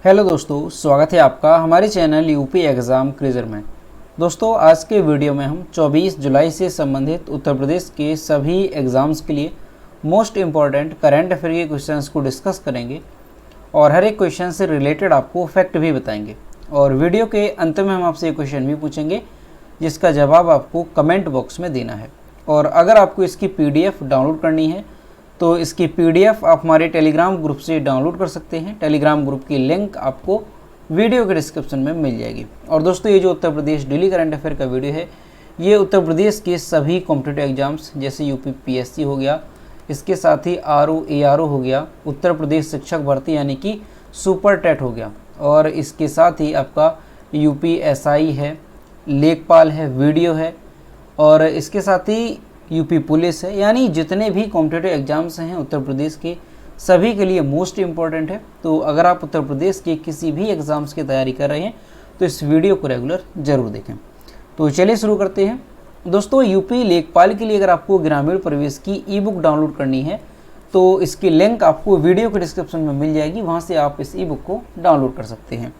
Hello दोस्तों, स्वागत है आपका हमारे चैनल यूपी एग्ज़ाम क्विज़र में। दोस्तों, आज के वीडियो में हम 24 जुलाई से संबंधित उत्तर प्रदेश के सभी एग्ज़ाम्स के लिए मोस्ट इम्पॉर्टेंट करंट अफेयर के क्वेश्चंस को डिस्कस करेंगे और हर एक क्वेश्चन से रिलेटेड आपको फैक्ट भी बताएंगे। और वीडियो के अंत में हम आपसे एक क्वेश्चन भी पूछेंगे जिसका जवाब आपको कमेंट बॉक्स में देना है। और अगर आपको इसकी PDF डाउनलोड करनी है तो इसकी PDF आप हमारे टेलीग्राम ग्रुप से डाउनलोड कर सकते हैं। टेलीग्राम ग्रुप की लिंक आपको वीडियो के डिस्क्रिप्शन में मिल जाएगी। और दोस्तों, ये जो Uttar Pradesh daily current affair का वीडियो है, ये उत्तर प्रदेश के सभी कॉम्पिटिटिव एग्जाम्स जैसे UPPSC हो गया, इसके साथ ही RO ARO हो गया, उत्तर प्रदेश शिक्षक भर्ती यानी कि सुपर टेट हो गया, और इसके साथ ही आपका UPSI है, लेखपाल है, वीडियो है, और इसके साथ ही यूपी पुलिस है। यानी जितने भी कॉम्पिटिटिव एग्जाम्स हैं उत्तर प्रदेश के, सभी के लिए मोस्ट इम्पॉर्टेंट है। तो अगर आप उत्तर प्रदेश के किसी भी एग्ज़ाम्स की तैयारी कर रहे हैं तो इस वीडियो को रेगुलर ज़रूर देखें। तो चलिए शुरू करते हैं। दोस्तों, यूपी लेखपाल के लिए अगर आपको ग्रामीण प्रवेश की ई-बुक डाउनलोड करनी है तो इसकी लिंक आपको वीडियो के डिस्क्रिप्शन में मिल जाएगी, वहाँ से आप इस ई-बुक को डाउनलोड कर सकते हैं।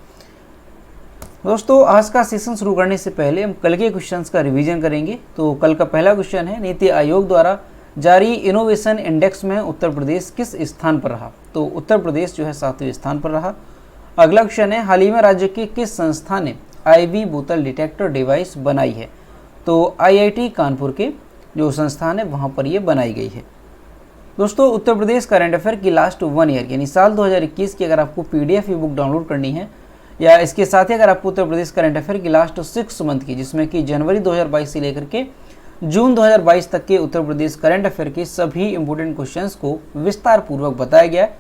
दोस्तों, आज का सेशन शुरू करने से पहले हम कल के क्वेश्चंस का रिवीजन करेंगे। तो कल का पहला क्वेश्चन है, नीति आयोग द्वारा जारी इनोवेशन इंडेक्स में उत्तर प्रदेश किस स्थान पर रहा? तो उत्तर प्रदेश जो है 7वें स्थान पर रहा। अगला क्वेश्चन है, हाल ही में राज्य के किस संस्था ने IV बोतल डिटेक्टर डिवाइस बनाई है? तो IIT कानपुर के जो संस्थान है वहाँ पर ये बनाई गई है। दोस्तों, उत्तर प्रदेश करंट अफेयर की लास्ट 1 ईयर यानी साल 2021 की अगर आपको PDF ई बुक डाउनलोड करनी है, या इसके साथ ही अगर आपको उत्तर प्रदेश करंट अफेयर की लास्ट 6 मंथ की, जिसमें कि जनवरी 2022 से लेकर के जून 2022 तक के उत्तर प्रदेश करंट अफेयर के सभी इंपॉर्टेंट क्वेश्चंस को विस्तार पूर्वक बताया गया है।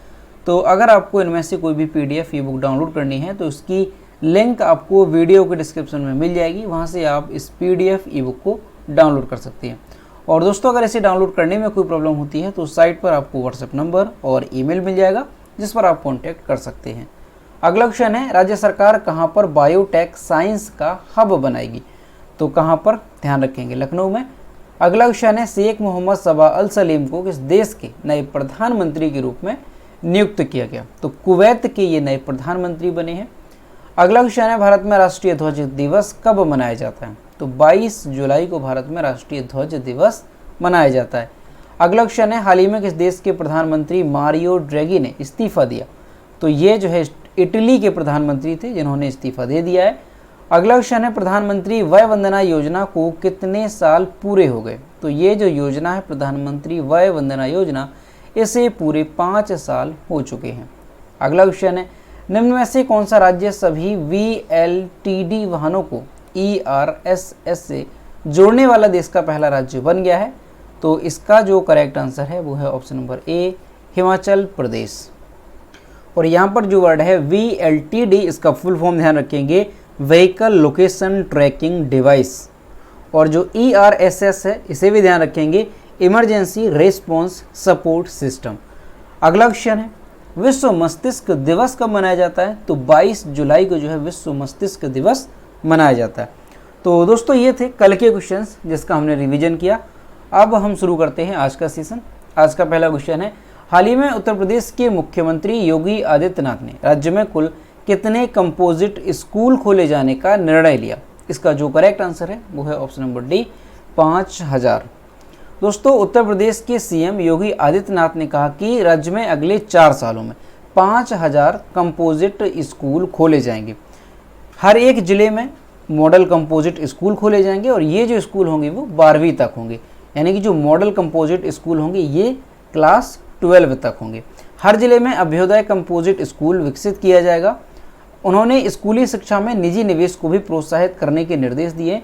तो अगर आपको इनमें से कोई भी PDF ई बुक डाउनलोड करनी है तो उसकी लिंक आपको वीडियो के डिस्क्रिप्शन में मिल जाएगी, वहाँ से आप इस PDF ई बुक को डाउनलोड कर सकते हैं। और दोस्तों, अगर इसे डाउनलोड करने में कोई प्रॉब्लम होती है तो साइट पर आपको व्हाट्सएप नंबर और ईमेल मिल जाएगा जिस पर आप कॉन्टैक्ट कर सकते हैं। अगला क्वेश्चन है, राज्य सरकार कहां पर बायोटेक साइंस का हब बनाएगी? तो कहां पर? ध्यान रखेंगे, लखनऊ में। अगला क्वेश्चन है, शेख मोहम्मद सबा अल सलीम को किस देश के नए प्रधानमंत्री के रूप में नियुक्त किया गया? तो कुवैत के ये नए प्रधानमंत्री बने हैं। अगला क्वेश्चन है, भारत में राष्ट्रीय ध्वज दिवस कब मनाया जाता है? तो 22 जुलाई को भारत में राष्ट्रीय ध्वज दिवस मनाया जाता है। अगला क्वेश्चन है, हाल ही में किस देश के प्रधानमंत्री मारियो ड्रैगी ने इस्तीफा दिया? तो ये जो है इटली के प्रधानमंत्री थे जिन्होंने इस्तीफा दे दिया है। अगला क्वेश्चन है, प्रधानमंत्री वय वंदना योजना को कितने साल पूरे हो गए? तो ये जो योजना है प्रधानमंत्री वय वंदना योजना, इसे पूरे 5 साल हो चुके हैं। अगला क्वेश्चन है, निम्न में से कौन सा राज्य सभी VLTD वाहनों को ERSS से जोड़ने वाला देश का पहला राज्य बन गया है? तो इसका जो करेक्ट आंसर है वो है option number A, Himachal Pradesh. और यहाँ पर जो वर्ड है VLTD, इसका फुल फॉर्म ध्यान रखेंगे, व्हीकल लोकेशन ट्रैकिंग डिवाइस। और जो ERSS है इसे भी ध्यान रखेंगे, इमरजेंसी रेस्पॉन्स सपोर्ट सिस्टम। अगला क्वेश्चन है, विश्व मस्तिष्क दिवस कब मनाया जाता है? तो 22 जुलाई को जो है विश्व मस्तिष्क दिवस मनाया जाता है। तो दोस्तों, ये थे कल के क्वेश्चंस जिसका हमने रिवीजन किया। अब हम शुरू करते हैं आज का सेशन। आज का पहला क्वेश्चन है, हाल ही में उत्तर प्रदेश के मुख्यमंत्री योगी आदित्यनाथ ने राज्य में कुल कितने कंपोजिट स्कूल खोले जाने का निर्णय लिया? इसका जो करेक्ट आंसर है वो है ऑप्शन नंबर D, 5000। दोस्तों, उत्तर प्रदेश के CM योगी आदित्यनाथ ने कहा कि राज्य में अगले 4 सालों में 5000 कंपोजिट स्कूल खोले जाएंगे। हर एक जिले में मॉडल कंपोजिट स्कूल खोले जाएंगे और ये जो स्कूल होंगे वो 12वीं तक होंगे। यानी कि जो मॉडल कंपोजिट स्कूल होंगे ये क्लास 12 तक होंगे। हर जिले में अभ्युदय कंपोजिट स्कूल विकसित किया जाएगा। उन्होंने स्कूली शिक्षा में निजी निवेश को भी प्रोत्साहित करने के निर्देश दिए।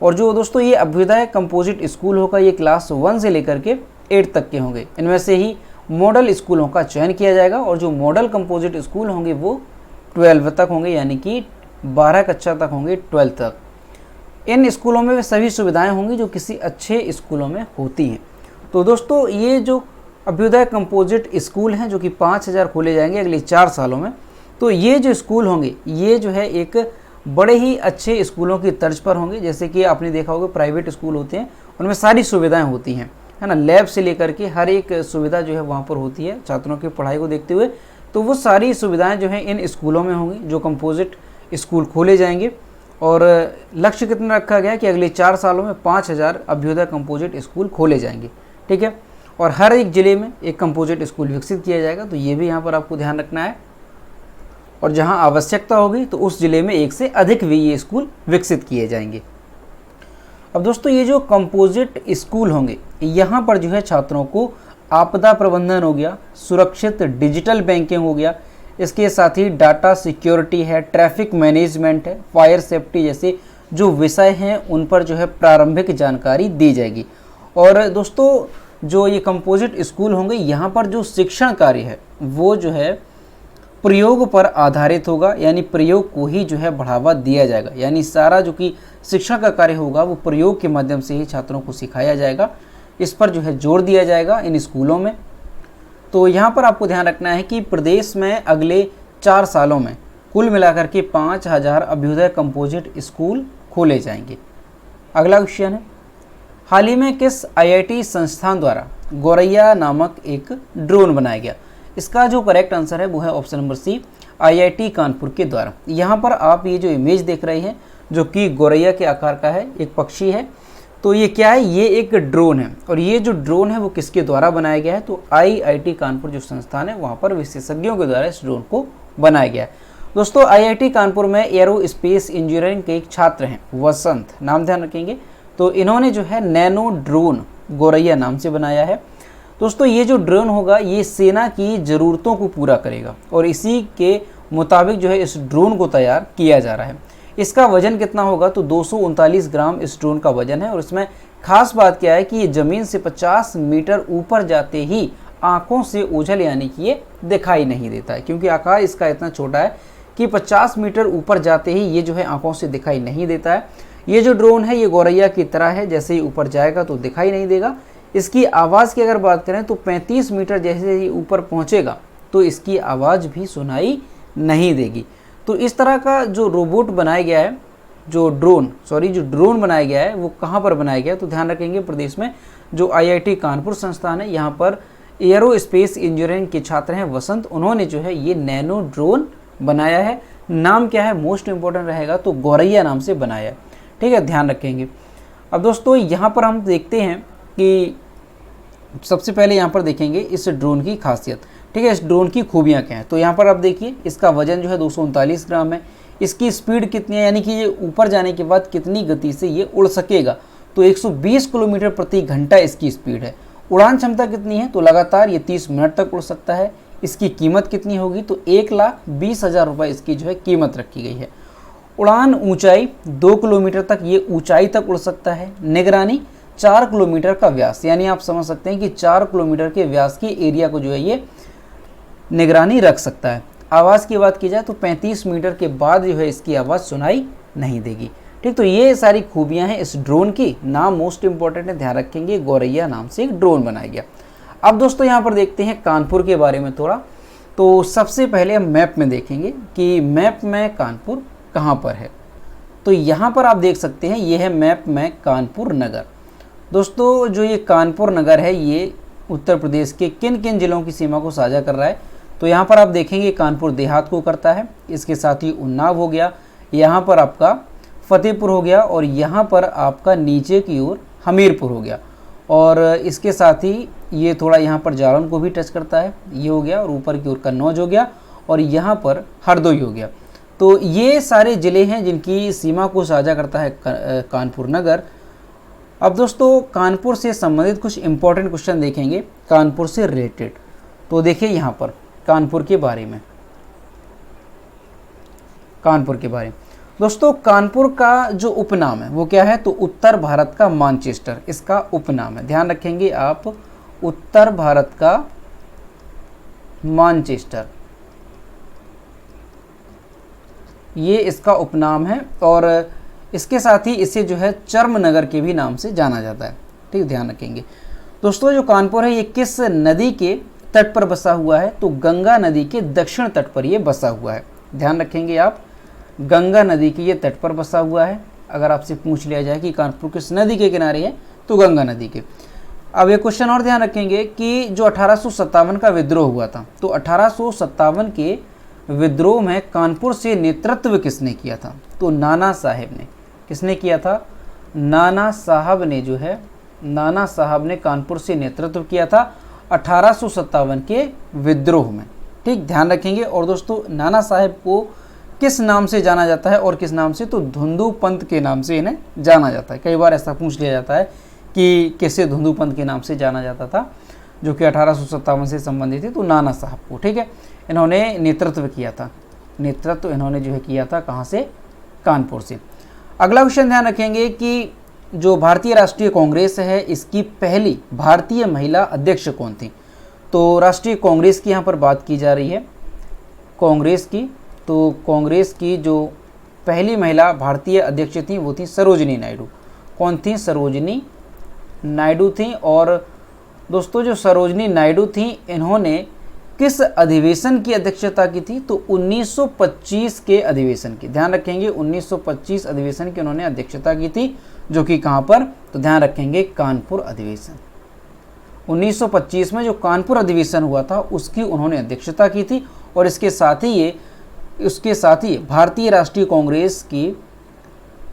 और जो दोस्तों ये अभ्युदय कंपोजिट स्कूल होगा ये क्लास 1 से लेकर के 8 तक के होंगे। इनमें से ही मॉडल स्कूलों का चयन किया जाएगा और जो मॉडल कंपोजिट स्कूल होंगे वो 12 तक होंगे, यानी कि 12 कक्षा तक होंगे, 12 तक। इन स्कूलों में वे सभी सुविधाएं होंगी जो किसी अच्छे स्कूलों में होती हैं। तो दोस्तों, ये जो अभ्युदय कंपोजिट स्कूल हैं जो कि 5000 खोले जाएंगे अगले 4 सालों में, तो ये जो स्कूल होंगे ये जो है एक बड़े ही अच्छे स्कूलों की तर्ज पर होंगे। जैसे कि आपने देखा होगा प्राइवेट स्कूल होते हैं उनमें सारी सुविधाएं होती हैं, है ना, लैब से लेकर के हर एक सुविधा जो है वहाँ पर होती है छात्रों की पढ़ाई को देखते हुए। तो वो सारी सुविधाएं जो हैं इन स्कूलों में होंगी, जो कंपोजिट स्कूल खोले जाएंगे। और लक्ष्य कितना रखा गया है कि अगले 4 सालों में 5000 अभ्युदय कंपोजिट स्कूल खोले जाएंगे, ठीक है। और हर एक ज़िले में एक कंपोजिट स्कूल विकसित किया जाएगा, तो ये भी यहाँ पर आपको ध्यान रखना है। और जहाँ आवश्यकता होगी तो उस ज़िले में एक से अधिक भी ये स्कूल विकसित किए जाएंगे। अब दोस्तों ये जो कंपोजिट स्कूल होंगे, यहाँ पर जो है छात्रों को आपदा प्रबंधन हो गया, सुरक्षित डिजिटल बैंकिंग हो गया, इसके साथ ही डाटा सिक्योरिटी है, ट्रैफिक मैनेजमेंट है, फायर सेफ्टी जैसे जो विषय हैं उन पर जो है प्रारंभिक जानकारी दी जाएगी। और दोस्तों जो ये कंपोजिट स्कूल होंगे, यहाँ पर जो शिक्षण कार्य है वो जो है प्रयोग पर आधारित होगा, यानी प्रयोग को ही जो है बढ़ावा दिया जाएगा। यानी सारा जो कि शिक्षण का कार्य होगा वो प्रयोग के माध्यम से ही छात्रों को सिखाया जाएगा, इस पर जो है जोर दिया जाएगा इन स्कूलों में। तो यहाँ पर आपको ध्यान रखना है कि प्रदेश में अगले 4 सालों में कुल मिलाकर के 5000 अभ्युदय कंपोजिट स्कूल खोले जाएंगे। अगला क्वेश्चन है, हाल ही में किस आईआईटी संस्थान द्वारा गौरैया नामक एक ड्रोन बनाया गया? इसका जो करेक्ट आंसर है वो है option number C, IIT Kanpur के द्वारा। यहाँ पर आप ये जो इमेज देख रहे हैं जो कि गौरैया के आकार का है, एक पक्षी है, तो ये क्या है, ये एक ड्रोन है। और ये जो ड्रोन है वो किसके द्वारा बनाया गया है? तो आईआईटी कानपुर जो संस्थान है वहाँ पर विशेषज्ञों के द्वारा इस ड्रोन को बनाया गया है। दोस्तों आईआईटी कानपुर में एरोस्पेस इंजीनियरिंग के एक छात्र हैं वसंत, नाम ध्यान रखेंगे, तो इन्होंने जो है नैनो ड्रोन गौरैया नाम से बनाया है। दोस्तों ये जो ड्रोन होगा ये सेना की ज़रूरतों को पूरा करेगा और इसी के मुताबिक जो है इस ड्रोन को तैयार किया जा रहा है। इसका वजन कितना होगा? तो 239 ग्राम इस ड्रोन का वजन है। और इसमें खास बात क्या है कि ये ज़मीन से 50 मीटर ऊपर जाते ही आँखों से ओझल यानी कि ये दिखाई नहीं देता है, क्योंकि आकार इसका इतना छोटा है कि 50 मीटर ऊपर जाते ही ये जो है आँखों से दिखाई नहीं देता है। ये जो ड्रोन है ये गौरैया की तरह है, जैसे ही ऊपर जाएगा तो दिखाई नहीं देगा। इसकी आवाज़ की अगर बात करें तो 35 मीटर जैसे ही ऊपर पहुंचेगा तो इसकी आवाज़ भी सुनाई नहीं देगी। तो इस तरह का जो रोबोट बनाया गया है, जो ड्रोन बनाया गया है वो कहाँ पर बनाया गया है? तो ध्यान रखेंगे प्रदेश में जो आईआईटी कानपुर संस्थान है, यहाँ पर एरोस्पेस इंजीनियरिंग के छात्र हैं वसंत, उन्होंने जो है ये नैनो ड्रोन बनाया है। नाम क्या है? मोस्ट इंपॉर्टेंट रहेगा, तो गौरैया नाम से बनाया है, ठीक है, ध्यान रखेंगे। अब दोस्तों यहाँ पर हम देखते हैं कि सबसे पहले यहाँ पर देखेंगे इस ड्रोन की खासियत, ठीक है, इस ड्रोन की खूबियाँ क्या हैं। तो यहाँ पर आप देखिए इसका वजन जो है 239 ग्राम है। इसकी स्पीड कितनी है, यानी कि ये ऊपर जाने के बाद कितनी गति से ये उड़ सकेगा? तो 120 किलोमीटर प्रति घंटा इसकी स्पीड है। उड़ान क्षमता कितनी है? तो लगातार ये 30 मिनट तक उड़ सकता है। इसकी कीमत कितनी होगी? तो 1,20,000 रुपये इसकी जो है कीमत रखी गई है। उड़ान ऊंचाई 2 किलोमीटर तक ये ऊंचाई तक उड़ सकता है। निगरानी 4 किलोमीटर का व्यास, यानी आप समझ सकते हैं कि 4 किलोमीटर के व्यास की एरिया को जो है ये निगरानी रख सकता है। आवाज़ की बात की जाए तो 35 मीटर के बाद जो है इसकी आवाज़ सुनाई नहीं देगी, ठीक। तो ये सारी खूबियां हैं इस ड्रोन की। नाम मोस्ट इंपॉर्टेंट है, ध्यान रखेंगे, गौरैया नाम से एक ड्रोन बनाया गया। अब दोस्तों यहाँ पर देखते हैं कानपुर के बारे में थोड़ा। तो सबसे पहले हम मैप में देखेंगे कि मैप में कानपुर कहाँ पर है। तो यहाँ पर आप देख सकते हैं ये है मैप में कानपुर नगर। दोस्तों जो ये कानपुर नगर है ये उत्तर प्रदेश के किन किन ज़िलों की सीमा को साझा कर रहा है? तो यहाँ पर आप देखेंगे कानपुर देहात को करता है, इसके साथ ही उन्नाव हो गया, यहाँ पर आपका फतेहपुर हो गया, और यहाँ पर आपका नीचे की ओर हमीरपुर हो गया, और इसके साथ ही ये थोड़ा यहाँ पर जालौन को भी टच करता है, ये हो गया, और ऊपर की ओर कन्नौज हो गया, और यहाँ पर हरदोई हो गया। तो ये सारे ज़िले हैं जिनकी सीमा को साझा करता है कानपुर नगर। अब दोस्तों कानपुर से संबंधित कुछ इंपॉर्टेंट क्वेश्चन देखेंगे कानपुर से रिलेटेड। तो देखिए यहाँ पर कानपुर के बारे में, दोस्तों कानपुर का जो उपनाम है वो क्या है? तो उत्तर भारत का मानचेस्टर इसका उपनाम है। ध्यान रखेंगे आप, उत्तर भारत का मानचेस्टर ये इसका उपनाम है, और इसके साथ ही इसे जो है चर्म नगर के भी नाम से जाना जाता है, ठीक, ध्यान रखेंगे। दोस्तों जो कानपुर है ये किस नदी के तट पर बसा हुआ है? तो गंगा नदी के दक्षिण तट पर ये बसा हुआ है। ध्यान रखेंगे आप, गंगा नदी के ये तट पर बसा हुआ है। अगर आपसे पूछ लिया जाए कि कानपुर किस नदी के किनारे है तो गंगा नदी के। अब एक क्वेश्चन और ध्यान रखेंगे कि जो 1857 का विद्रोह हुआ था, तो 1857 के विद्रोह में कानपुर से नेतृत्व किसने किया था? तो नाना साहेब ने। किसने किया था? नाना साहब ने जो है, नाना साहब ने कानपुर से नेतृत्व किया था 1857 के विद्रोह में। ठीक, ध्यान रखेंगे। और दोस्तों नाना साहेब को किस नाम से जाना जाता है और किस नाम से? तो धुंधु पंत के नाम से इन्हें जाना जाता है। कई बार ऐसा पूछ लिया जाता है कि कैसे धुंधु पंत के नाम से जाना जाता था, जो कि 1857 से संबंधित है। तो नाना साहब को, ठीक है, इन्होंने नेतृत्व किया था। नेतृत्व इन्होंने जो है किया था कहाँ से? कानपुर से। अगला क्वेश्चन ध्यान रखेंगे कि जो भारतीय राष्ट्रीय कांग्रेस है, इसकी पहली भारतीय महिला अध्यक्ष कौन थी? तो राष्ट्रीय कांग्रेस की यहाँ पर बात की जा रही है, कांग्रेस की। तो कांग्रेस की जो पहली महिला भारतीय अध्यक्ष थी वो थी सरोजिनी नायडू। कौन थी? सरोजिनी नायडू थी। और दोस्तों जो सरोजिनी नायडू थी, इन्होंने किस अधिवेशन की अध्यक्षता की थी? तो 1925 के अधिवेशन की। ध्यान रखेंगे 1925 अधिवेशन की उन्होंने अध्यक्षता की थी, जो कि कहाँ पर? तो ध्यान रखेंगे कानपुर अधिवेशन। 1925 में जो कानपुर अधिवेशन हुआ था उसकी उन्होंने अध्यक्षता की थी। और इसके साथ ही भारतीय राष्ट्रीय कांग्रेस की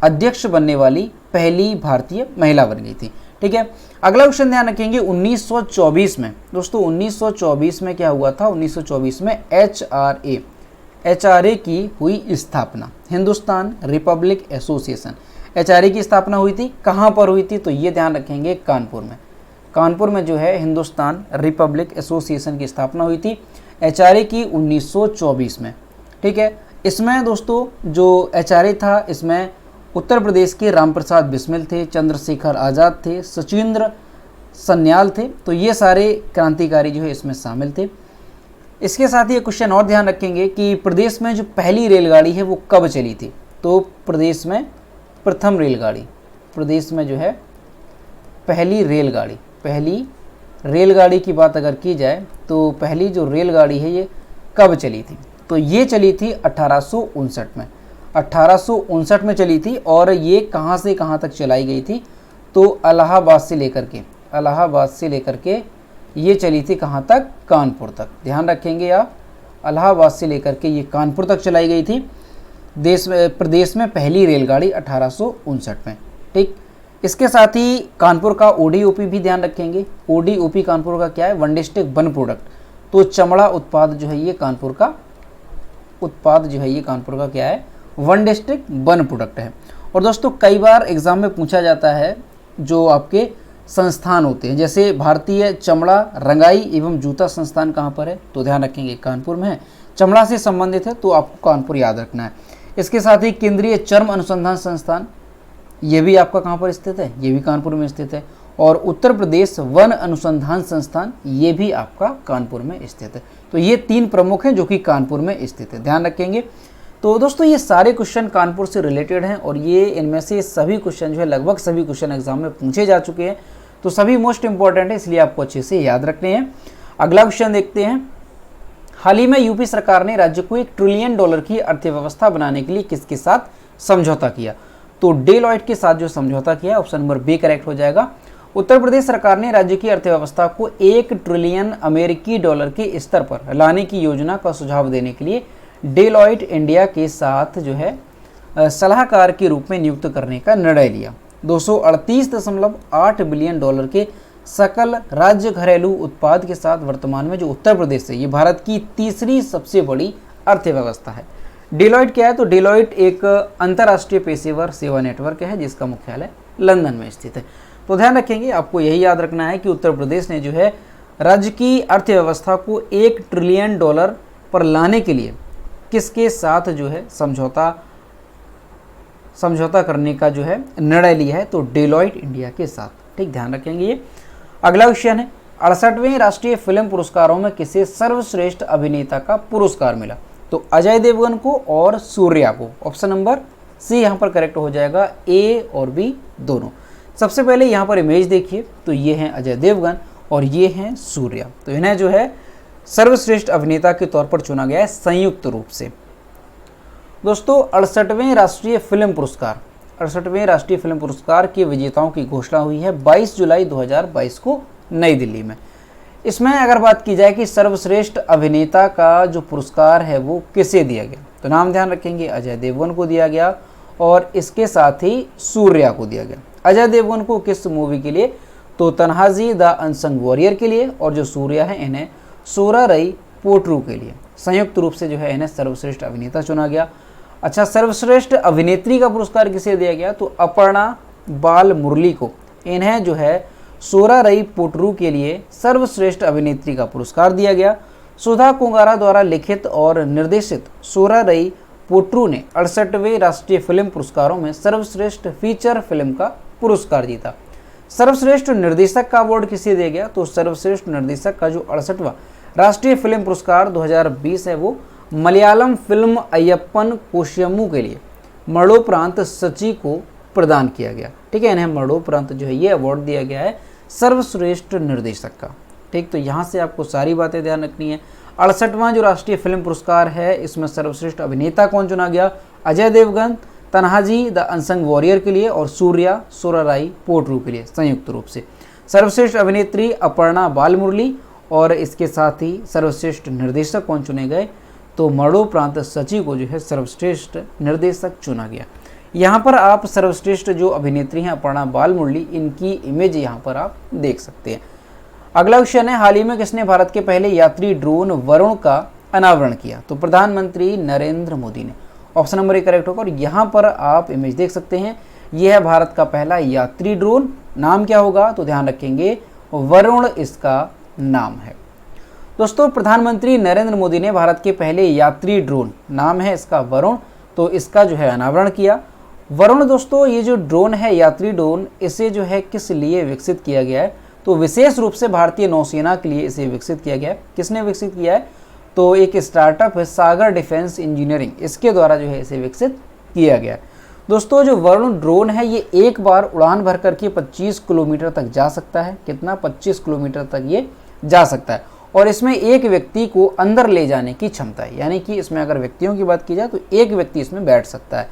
अध्यक्ष बनने वाली पहली भारतीय महिला बन गई थी। ठीक है, अगला क्वेश्चन ध्यान रखेंगे 1924 में। दोस्तों 1924 में क्या हुआ था? 1924 में एचआरए की हुई स्थापना, हिंदुस्तान रिपब्लिक एसोसिएशन। एचआरए की स्थापना हुई थी, कहाँ पर हुई थी? तो ये ध्यान रखेंगे कानपुर में। कानपुर में जो है हिंदुस्तान रिपब्लिक एसोसिएशन की स्थापना हुई थी एचआरए की 1924 में। ठीक है, इसमें दोस्तों जो एचआरए था, इसमें उत्तर प्रदेश के रामप्रसाद बिस्मिल थे, चंद्रशेखर आज़ाद थे, सचिंद्र सन्याल थे। तो ये सारे क्रांतिकारी जो है इसमें शामिल थे। इसके साथ ही एक क्वेश्चन और ध्यान रखेंगे कि प्रदेश में जो पहली रेलगाड़ी है वो कब चली थी? तो प्रदेश में प्रथम रेलगाड़ी, प्रदेश में जो है पहली रेलगाड़ी की बात अगर की जाए तो पहली जो रेलगाड़ी है ये कब चली थी? तो ये चली थी 1859 में। 1859 में चली थी। और ये कहाँ से कहाँ तक चलाई गई थी? तो इलाहाबाद से लेकर के ये चली थी कहाँ तक? कानपुर तक। ध्यान रखेंगे आप, इलाहाबाद से लेकर के ये कानपुर तक चलाई गई थी प्रदेश में पहली रेलगाड़ी 1859 में। ठीक, इसके साथ ही कानपुर का ओडीओपी भी ध्यान रखेंगे। ओडीओपी कानपुर का क्या है? One district one product. तो चमड़ा उत्पाद जो है ये कानपुर का क्या है? वन डिस्ट्रिक्ट वन प्रोडक्ट है। और दोस्तों कई बार एग्जाम में पूछा जाता है जो आपके संस्थान होते हैं, जैसे भारतीय चमड़ा रंगाई एवं जूता संस्थान कहाँ पर है? तो ध्यान रखेंगे कानपुर में है। चमड़ा से संबंधित है तो आपको कानपुर याद रखना है। इसके साथ ही केंद्रीय चर्म अनुसंधान संस्थान, ये भी आपका कहाँ पर स्थित है? ये भी कानपुर में स्थित है। और उत्तर प्रदेश वन अनुसंधान संस्थान, ये भी आपका कानपुर में स्थित है। तो ये 3 प्रमुख हैं जो कि कानपुर में स्थित है, ध्यान रखेंगे। तो दोस्तों ये सारे क्वेश्चन कानपुर से रिलेटेड हैं और ये इनमें से सभी क्वेश्चन जो है लगभग सभी क्वेश्चन एग्जाम में पूछे जा चुके हैं। तो सभी मोस्ट इंपॉर्टेंट है, इसलिए आपको अच्छे से याद रखने हैं। अगला क्वेश्चन देखते हैं। हाल ही में यूपी सरकार ने राज्य को $1 ट्रिलियन की अर्थव्यवस्था बनाने के लिए किसके साथ समझौता किया? तो डेलॉयट के साथ जो समझौता किया, ऑप्शन नंबर बी करेक्ट हो जाएगा। उत्तर प्रदेश सरकार ने राज्य की अर्थव्यवस्था को $1 ट्रिलियन अमेरिकी डॉलर के स्तर पर लाने की योजना का सुझाव देने के लिए डेलॉयट इंडिया के साथ जो है सलाहकार के रूप में नियुक्त करने का निर्णय लिया। $238.8 बिलियन के सकल राज्य घरेलू उत्पाद के साथ वर्तमान में जो उत्तर प्रदेश है ये भारत की तीसरी सबसे बड़ी अर्थव्यवस्था है। डेलॉयट क्या है? तो डेलॉयट एक अंतर्राष्ट्रीय पेशेवर सेवा नेटवर्क है जिसका मुख्यालय लंदन में स्थित है। तो ध्यान रखेंगे, आपको यही याद रखना है कि उत्तर प्रदेश ने जो है राज्य की अर्थव्यवस्था को $1 ट्रिलियन पर लाने के लिए किसके साथ जो है समझौता करने का जो है निर्णय लिया है? तो डेलॉयट इंडिया के साथ। ठीक, ध्यान रखेंगे ये। अगला क्वेश्चन है 68वें राष्ट्रीय फिल्म पुरस्कारों में किसे सर्वश्रेष्ठ अभिनेता का पुरस्कार मिला? तो अजय देवगन को और सूर्या को। ऑप्शन नंबर सी यहाँ पर करेक्ट हो जाएगा, ए और बी दोनों। सबसे पहले यहाँ पर इमेज देखिए, तो ये हैं अजय देवगन और ये हैं सूर्या। तो इन्हें जो है सर्वश्रेष्ठ अभिनेता के तौर पर चुना गया है संयुक्त रूप से। दोस्तों 68वें राष्ट्रीय फिल्म पुरस्कार 68वें राष्ट्रीय फिल्म पुरस्कार के विजेताओं की घोषणा हुई है 22 जुलाई 2022 को नई दिल्ली में। इसमें अगर बात की जाए कि सर्वश्रेष्ठ अभिनेता का जो पुरस्कार है वो किसे दिया गया, तो नाम ध्यान रखेंगे अजय देवगन को दिया गया और इसके साथ ही सूर्या को दिया गया। अजय देवगन को किस मूवी के लिए, तो तन्हाजी द अनसंग वॉरियर के लिए, और जो सूर्या है इन्हें सोरारई पोट्रू के लिए। संयुक्त रूप से जो है इन्हें सर्वश्रेष्ठ अभिनेता चुना गया। अच्छा, सर्वश्रेष्ठ अभिनेत्री का पुरस्कार किसे दिया गया, तो अपर्णा बाल मुरली को, इन्हें जो है सोरारई पोट्रू के लिए सर्वश्रेष्ठ अभिनेत्री का पुरस्कार दिया गया। सुधा कोंगारा द्वारा लिखित और निर्देशित सोरारई पोट्रू ने 68वें राष्ट्रीय फिल्म पुरस्कारों में सर्वश्रेष्ठ फीचर फिल्म का पुरस्कार जीता। सर्वश्रेष्ठ निर्देशक का अवार्ड किसे दिया गया, तो सर्वश्रेष्ठ निर्देशक का जो 68वां राष्ट्रीय फिल्म पुरस्कार 2020 है वो मलयालम फिल्म अय्यप्पन कोशियम्मू के लिए मरणोपरांत सची को प्रदान किया गया। ठीक है, इन्हें मरणोपरांत जो है ये अवार्ड दिया गया है सर्वश्रेष्ठ निर्देशक का। ठीक, तो यहाँ से आपको सारी बातें ध्यान रखनी है। 68वां जो राष्ट्रीय फिल्म पुरस्कार है इसमें सर्वश्रेष्ठ अभिनेता कौन चुना गया, Ajay Devgan Tanhaji the unsung warrior के लिए और सूर्या सोराराई पोट्रू के लिए संयुक्त रूप से। सर्वश्रेष्ठ अभिनेत्री अपर्णा बाल मुरली और इसके साथ ही सर्वश्रेष्ठ निर्देशक कौन चुने गए, तो मरणोपरांत सची को जो है सर्वश्रेष्ठ निर्देशक चुना गया। यहाँ पर आप सर्वश्रेष्ठ जो अभिनेत्री हैं अपर्णा बाल मुरली, इनकी इमेज यहाँ पर आप देख सकते हैं। अगला क्वेश्चन है, हाल ही में किसने भारत के पहले यात्री ड्रोन वरुण का अनावरण किया, तो प्रधानमंत्री नरेंद्र मोदी ने। ऑप्शन नंबर 1 करेक्ट होगा। और यहाँ पर आप इमेज देख सकते हैं, यह है भारत का पहला यात्री ड्रोन। नाम क्या होगा, तो ध्यान रखेंगे वरुण इसका नाम है। दोस्तों, प्रधानमंत्री नरेंद्र मोदी ने भारत के पहले यात्री ड्रोन, नाम है इसका वरुण, तो इसका जो है अनावरण किया। वरुण दोस्तों, ये जो ड्रोन है यात्री ड्रोन, इसे जो है किस लिए विकसित किया गया है, तो विशेष रूप से भारतीय नौसेना के लिए इसे विकसित किया गया है। किसने विकसित किया है, तो एक स्टार्टअप है सागर डिफेंस इंजीनियरिंग, इसके द्वारा जो है इसे विकसित किया गया है। दोस्तों, जो वरुण ड्रोन है ये एक बार उड़ान भर करके 25 किलोमीटर तक जा सकता है। कितना, 25 किलोमीटर तक ये जा सकता है और इसमें एक व्यक्ति को अंदर ले जाने की क्षमता है, यानी कि इसमें अगर व्यक्तियों की बात की जाए तो एक व्यक्ति इसमें बैठ सकता है।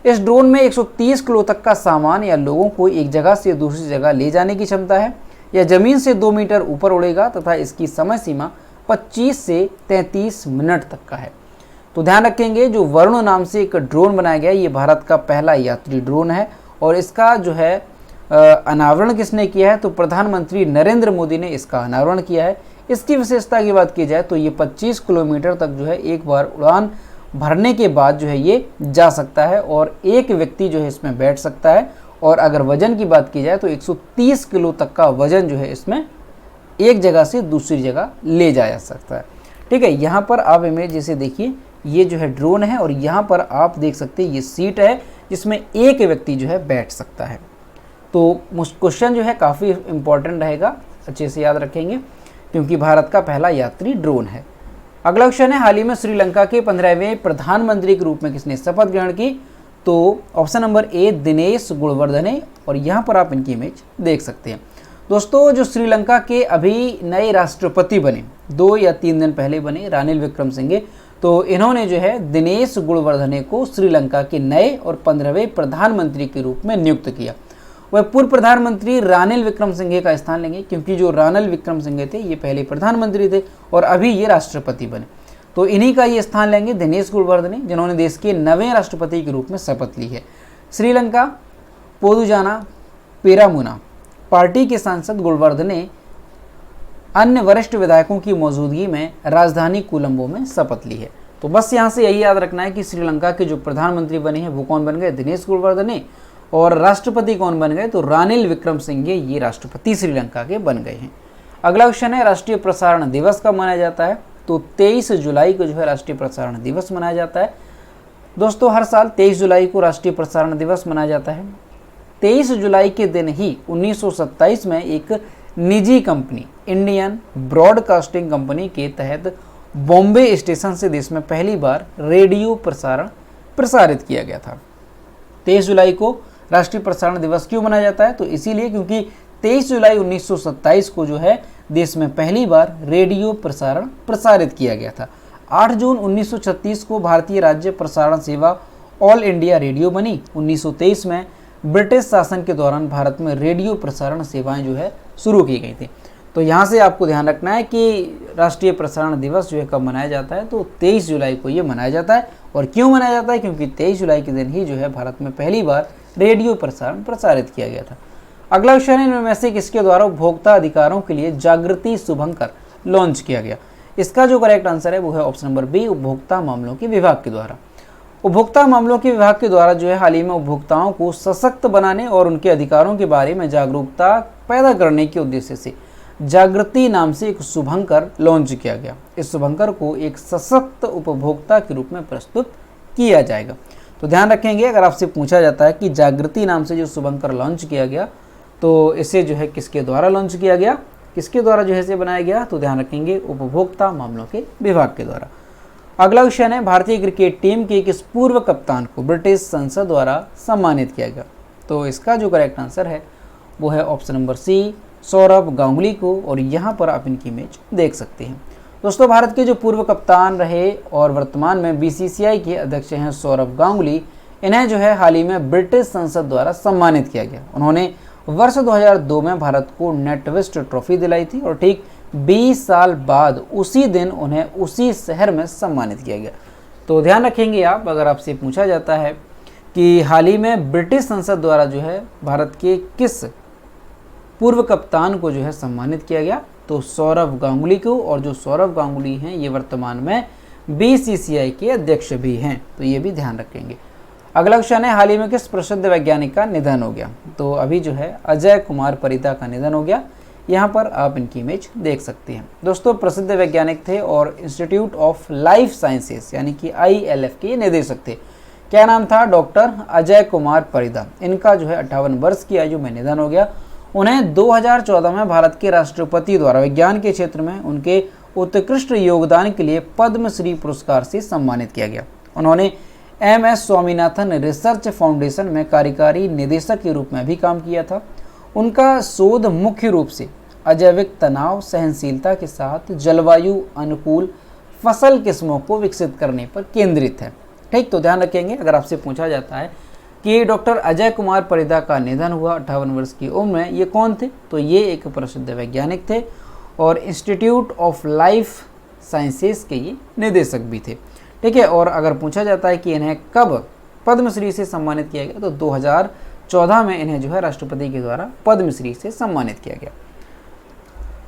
इस ड्रोन में 130 किलो तक का सामान या लोगों को एक जगह से दूसरी जगह ले जाने की क्षमता है। यह जमीन से 2 मीटर ऊपर उड़ेगा तथा इसकी समय सीमा 25 से 33 मिनट तक का है। तो ध्यान रखेंगे, जो वरुण नाम से एक ड्रोन बनाया गया है, ये भारत का पहला यात्री ड्रोन है और इसका जो है अनावरण किसने किया है, तो प्रधानमंत्री नरेंद्र मोदी ने इसका अनावरण किया है। इसकी विशेषता की बात की जाए तो ये 25 किलोमीटर तक जो है एक बार उड़ान भरने के बाद जो है ये जा सकता है और एक व्यक्ति जो है इसमें बैठ सकता है। और अगर वजन की बात की जाए तो 130 किलो तक का वजन जो है इसमें एक जगह से दूसरी जगह ले जाया जा सकता है। ठीक है, यहाँ पर आप इमेज जैसे देखिए, ये जो है ड्रोन है और यहाँ पर आप देख सकते हैं ये सीट है जिसमें एक व्यक्ति जो है बैठ सकता है। तो क्वेश्चन जो है काफ़ी इम्पोर्टेंट रहेगा, अच्छे से याद रखेंगे क्योंकि भारत का पहला यात्री ड्रोन है। अगला क्वेश्चन है, हाल ही में श्रीलंका के 15वें प्रधानमंत्री के रूप में किसने शपथ ग्रहण की, तो option number A Dinesh Gunawardena और यहाँ पर आप इनकी इमेज देख सकते हैं। दोस्तों, जो श्रीलंका के अभी नए राष्ट्रपति बने, 2 या 3 दिन पहले बने, रानिल विक्रमसिंघे, तो इन्होंने जो है दिनेश गुणवर्धने को श्रीलंका के नए और 15वें प्रधानमंत्री के रूप में नियुक्त किया। वह पूर्व प्रधानमंत्री रानिल विक्रमसिंघे का स्थान लेंगे क्योंकि जो रानिल विक्रमसिंघे थे ये पहले प्रधानमंत्री थे और अभी ये राष्ट्रपति बने, तो इन्हीं का ये स्थान लेंगे दिनेश गुणवर्धने, जिन्होंने देश के 9वें राष्ट्रपति के रूप में शपथ ली है। श्रीलंका पोदुजाना पेरामुना पार्टी के सांसद गुणवर्धने अन्य वरिष्ठ विधायकों की मौजूदगी में राजधानी कोलंबो में शपथ ली है। तो बस यहाँ से यही याद रखना है कि श्रीलंका के जो प्रधानमंत्री बने हैं वो कौन बन गए, दिनेश गुणवर्धने, और राष्ट्रपति कौन बन गए, तो रानिल विक्रमसिंघे ये राष्ट्रपति श्रीलंका के बन गए हैं। अगला क्वेश्चन है, राष्ट्रीय प्रसारण दिवस कब मनाया जाता है, तो 23 जुलाई को जो है राष्ट्रीय प्रसारण दिवस मनाया जाता है। दोस्तों, हर साल 23 जुलाई को राष्ट्रीय प्रसारण दिवस मनाया जाता है। 23 जुलाई के दिन ही 1927 में एक निजी कंपनी इंडियन ब्रॉडकास्टिंग कंपनी के तहत बॉम्बे स्टेशन से देश में पहली बार रेडियो प्रसारण प्रसारित किया गया था। 23 जुलाई को राष्ट्रीय प्रसारण दिवस क्यों मनाया जाता है, तो इसीलिए क्योंकि 23 जुलाई 1927 को जो है देश में पहली बार रेडियो प्रसारण प्रसारित किया गया था। 8 जून 1936 को भारतीय राज्य प्रसारण सेवा ऑल इंडिया रेडियो बनी। 1923 में ब्रिटिश शासन के दौरान भारत में रेडियो प्रसारण सेवाएं जो है शुरू की गई थी। तो यहाँ से आपको ध्यान रखना है कि राष्ट्रीय प्रसारण दिवस जो है कब मनाया जाता है, तो 23 जुलाई को ये मनाया जाता है। और क्यों मनाया जाता है, क्योंकि 23 जुलाई के दिन ही जो है भारत में पहली बार रेडियो प्रसारण प्रसारित किया गया था। अगला क्वेश्चन है, इनमें से किसके द्वारा उपभोक्ता अधिकारों के लिए जागृति शुभंकर लॉन्च किया गया। इसका जो करेक्ट आंसर है वो है ऑप्शन नंबर बी, उपभोक्ता मामलों के विभाग के द्वारा। उपभोक्ता मामलों के विभाग के द्वारा जो है हाल ही में उपभोक्ताओं को सशक्त बनाने और उनके अधिकारों के बारे में जागरूकता पैदा करने के उद्देश्य से जागृति नाम से एक शुभंकर लॉन्च किया गया। इस शुभंकर को एक सशक्त उपभोक्ता के रूप में प्रस्तुत किया जाएगा। तो ध्यान रखेंगे, अगर आपसे पूछा जाता है कि जागृति नाम से जो शुभंकर लॉन्च किया गया, तो इसे जो है किसके द्वारा लॉन्च किया गया, किसके द्वारा जो है इसे बनाया गया, तो ध्यान रखेंगे उपभोक्ता मामलों के विभाग के द्वारा। अगला क्वेश्चन है, भारतीय क्रिकेट टीम के किस पूर्व कप्तान को ब्रिटिश संसद द्वारा सम्मानित किया गया। तो इसका जो करेक्ट आंसर है वो है option number C, Saurabh Ganguly को। और यहाँ पर आप इनकी इमेज देख सकते हैं। दोस्तों, भारत के जो पूर्व कप्तान रहे और वर्तमान में बीसीसीआई के अध्यक्ष हैं सौरभ गांगुली, इन्हें जो है हाल ही में ब्रिटिश संसद द्वारा सम्मानित किया गया। उन्होंने वर्ष 2002 में भारत को नेटवेस्ट ट्रॉफी दिलाई थी और ठीक 20 साल बाद उसी दिन उन्हें उसी शहर में सम्मानित किया गया। तो ध्यान रखेंगे आप, अगर आपसे पूछा जाता है कि हाल ही में ब्रिटिश संसद द्वारा जो है भारत के किस पूर्व कप्तान को जो है सम्मानित किया गया, तो सौरभ गांगुली को। और जो सौरभ गांगुली हैं ये वर्तमान में बीसीसीआई के अध्यक्ष भी हैं, तो ये भी ध्यान रखेंगे। अगला क्वेश्चन है, हाल ही में किस प्रसिद्ध वैज्ञानिक का निधन हो गया। तो अभी जो है अजय कुमार परिदा का निधन हो गया। यहाँ पर आप इनकी इमेज देख सकते हैं। दोस्तों, प्रसिद्ध वैज्ञानिक थे और इंस्टीट्यूट ऑफ लाइफ साइंसेस यानी कि ILF के निदेशक थे। क्या नाम था, डॉक्टर अजय कुमार परिदा। इनका जो है 58 वर्ष की आयु में निधन हो गया। उन्हें 2014 में भारत के राष्ट्रपति द्वारा विज्ञान के क्षेत्र में उनके उत्कृष्ट योगदान के लिए पद्मश्री पुरस्कार से सम्मानित किया गया। उन्होंने MS स्वामीनाथन रिसर्च फाउंडेशन में कार्यकारी निदेशक के रूप में भी काम किया था। उनका शोध मुख्य रूप से अजैविक तनाव सहनशीलता के साथ जलवायु अनुकूल फसल किस्मों को विकसित करने पर केंद्रित है। ठीक, तो ध्यान रखेंगे, अगर आपसे पूछा जाता है कि डॉक्टर अजय कुमार परिदा का निधन हुआ 58 वर्ष की उम्र में, ये कौन थे, तो ये एक प्रसिद्ध वैज्ञानिक थे और इंस्टीट्यूट ऑफ लाइफ साइंसेस के ये निदेशक भी थे। ठीक है, और अगर पूछा जाता है कि इन्हें कब पद्मश्री से सम्मानित किया गया, तो 2014 में इन्हें जो है राष्ट्रपति के द्वारा पद्मश्री से सम्मानित किया गया।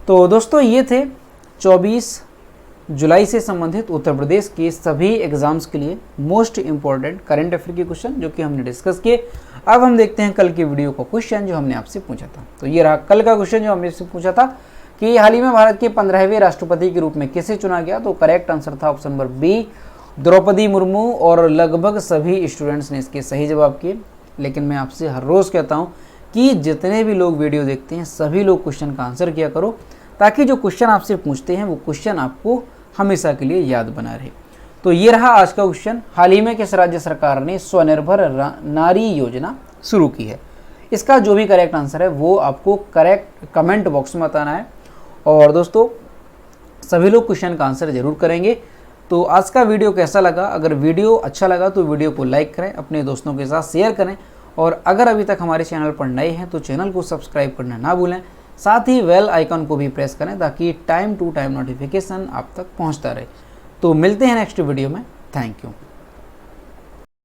तो दोस्तों, ये थे 24 जुलाई से संबंधित उत्तर प्रदेश के सभी एग्जाम्स के लिए मोस्ट इंपॉर्टेंट करंट अफेयर के क्वेश्चन जो कि हमने डिस्कस किए। अब हम देखते हैं कल की वीडियो का क्वेश्चन जो हमने आपसे पूछा था। तो ये रहा कल का क्वेश्चन जो हमने आपसे पूछा था कि हाल ही में भारत के 15वें राष्ट्रपति के रूप में किसे चुना गया। तो करेक्ट आंसर था option number B, Draupadi Murmu. और लगभग सभी स्टूडेंट्स ने इसके सही जवाब किए। लेकिन मैं आपसे हर रोज़ कहता हूँ कि जितने भी लोग वीडियो देखते हैं सभी लोग क्वेश्चन का आंसर किया करो, ताकि जो क्वेश्चन आपसे पूछते हैं वो क्वेश्चन आपको हमेशा के लिए याद बना रहे। तो ये रहा आज का क्वेश्चन, हाल ही में किस राज्य सरकार ने स्वनिर्भर नारी योजना शुरू की है। इसका जो भी करेक्ट आंसर है वो आपको करेक्ट कमेंट बॉक्स में बताना है। और दोस्तों, सभी लोग क्वेश्चन का आंसर जरूर करेंगे। तो आज का वीडियो कैसा लगा, अगर वीडियो अच्छा लगा तो वीडियो को लाइक करें, अपने दोस्तों के साथ शेयर करें। और अगर अभी तक हमारे चैनल पर नए हैं तो चैनल को सब्सक्राइब करना ना भूलें। साथ ही बेल आइकन को भी प्रेस करें ताकि टाइम टू टाइम नोटिफिकेशन आप तक पहुंचता रहे। तो मिलते हैं नेक्स्ट वीडियो में। Thank you.